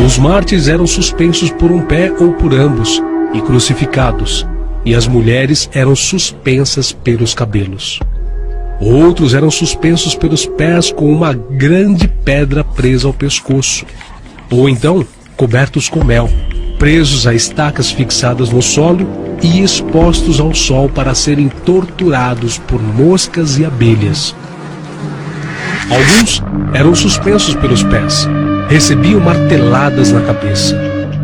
Os mártires eram suspensos por um pé ou por ambos e crucificados, e as mulheres eram suspensas pelos cabelos. Outros eram suspensos pelos pés com uma grande pedra presa ao pescoço, ou então cobertos com mel, presos a estacas fixadas no solo e expostos ao sol para serem torturados por moscas e abelhas. Alguns eram suspensos pelos pés, recebiam marteladas na cabeça.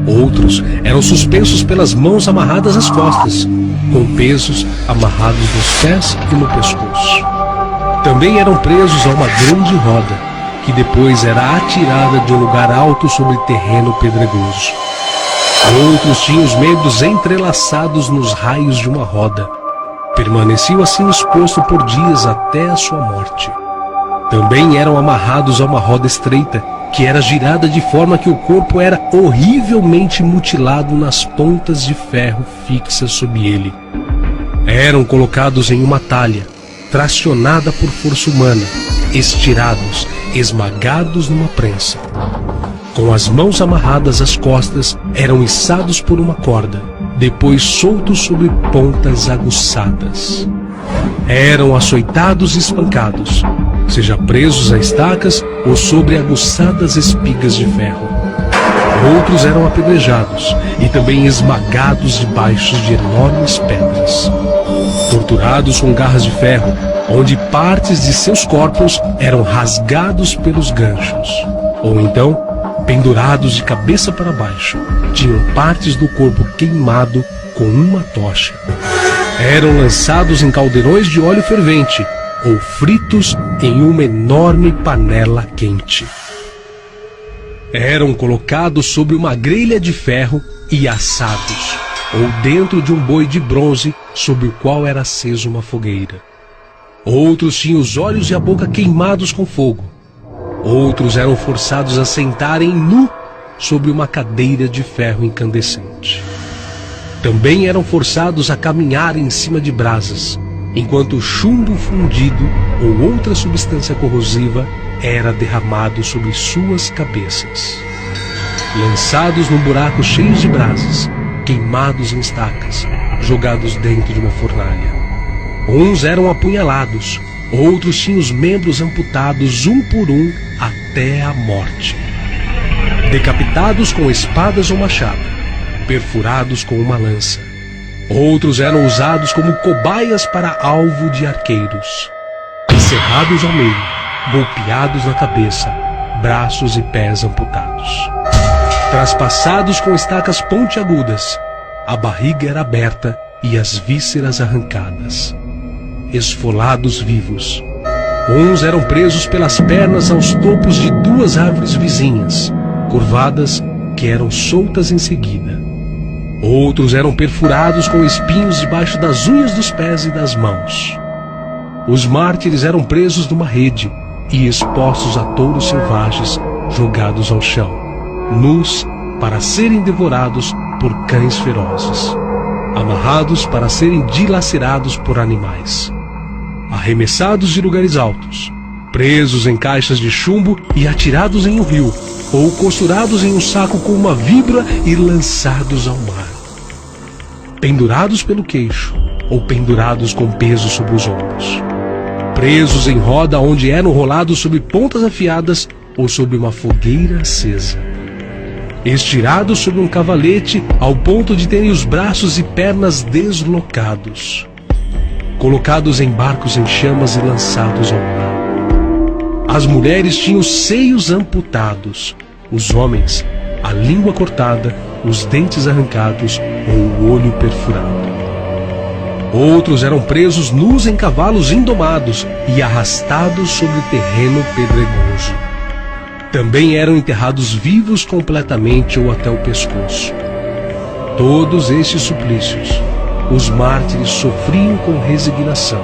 Outros eram suspensos pelas mãos amarradas às costas, com pesos amarrados nos pés e no pescoço. Também eram presos a uma grande roda, que depois era atirada de um lugar alto sobre terreno pedregoso. Outros tinham os membros entrelaçados nos raios de uma roda. Permaneciam assim exposto por dias até a sua morte. Também eram amarrados a uma roda estreita, que era girada de forma que o corpo era horrivelmente mutilado nas pontas de ferro fixas sob ele. Eram colocados em uma talha, tracionada por força humana, estirados, esmagados numa prensa. Com as mãos amarradas às costas, eram içados por uma corda, depois soltos sobre pontas aguçadas. Eram açoitados e espancados, seja presos a estacas ou sobre aguçadas espigas de ferro. Outros eram apedrejados e também esmagados debaixo de enormes pedras. Torturados com garras de ferro, onde partes de seus corpos eram rasgados pelos ganchos. Ou então, pendurados de cabeça para baixo, tinham partes do corpo queimado com uma tocha. Eram lançados em caldeirões de óleo fervente, ou fritos em uma enorme panela quente. Eram colocados sobre uma grelha de ferro e assados, ou dentro de um boi de bronze sobre o qual era acesa uma fogueira. Outros tinham os olhos e a boca queimados com fogo. Outros eram forçados a sentarem nu sobre uma cadeira de ferro incandescente. Também eram forçados a caminhar em cima de brasas, enquanto chumbo fundido ou outra substância corrosiva era derramado sobre suas cabeças. Lançados num buraco cheio de brasas, queimados em estacas, jogados dentro de uma fornalha. Uns eram apunhalados, outros tinham os membros amputados um por um até a morte. Decapitados com espadas ou machado, perfurados com uma lança. Outros eram usados como cobaias para alvo de arqueiros. Encerrados ao meio, golpeados na cabeça, braços e pés amputados. Traspassados com estacas pontiagudas, a barriga era aberta e as vísceras arrancadas. Esfolados vivos. Uns eram presos pelas pernas aos topos de duas árvores vizinhas, curvadas, que eram soltas em seguida. Outros eram perfurados com espinhos debaixo das unhas dos pés e das mãos. Os mártires eram presos numa rede e expostos a touros selvagens jogados ao chão, nus para serem devorados por cães ferozes, amarrados para serem dilacerados por animais, arremessados de lugares altos, presos em caixas de chumbo e atirados em um rio, ou costurados em um saco com uma vibra e lançados ao mar, pendurados pelo queixo ou pendurados com peso sobre os ombros, presos em roda onde eram rolados sobre pontas afiadas ou sobre uma fogueira acesa, estirados sobre um cavalete ao ponto de terem os braços e pernas deslocados, colocados em barcos em chamas e lançados ao mar. As mulheres tinham os seios amputados, os homens a língua cortada, os dentes arrancados ou o olho perfurado. Outros eram presos nus em cavalos indomados e arrastados sobre terreno pedregoso. Também eram enterrados vivos completamente ou até o pescoço. Todos estes suplícios os mártires sofriam com resignação,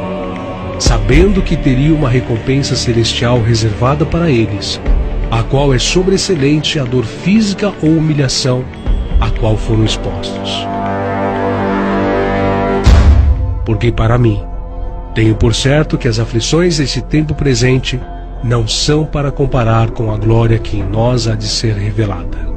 sabendo que teriam uma recompensa celestial reservada para eles, a qual é sobreexcelente a dor física ou humilhação a qual foram expostos. Porque para mim, tenho por certo que as aflições deste tempo presente não são para comparar com a glória que em nós há de ser revelada.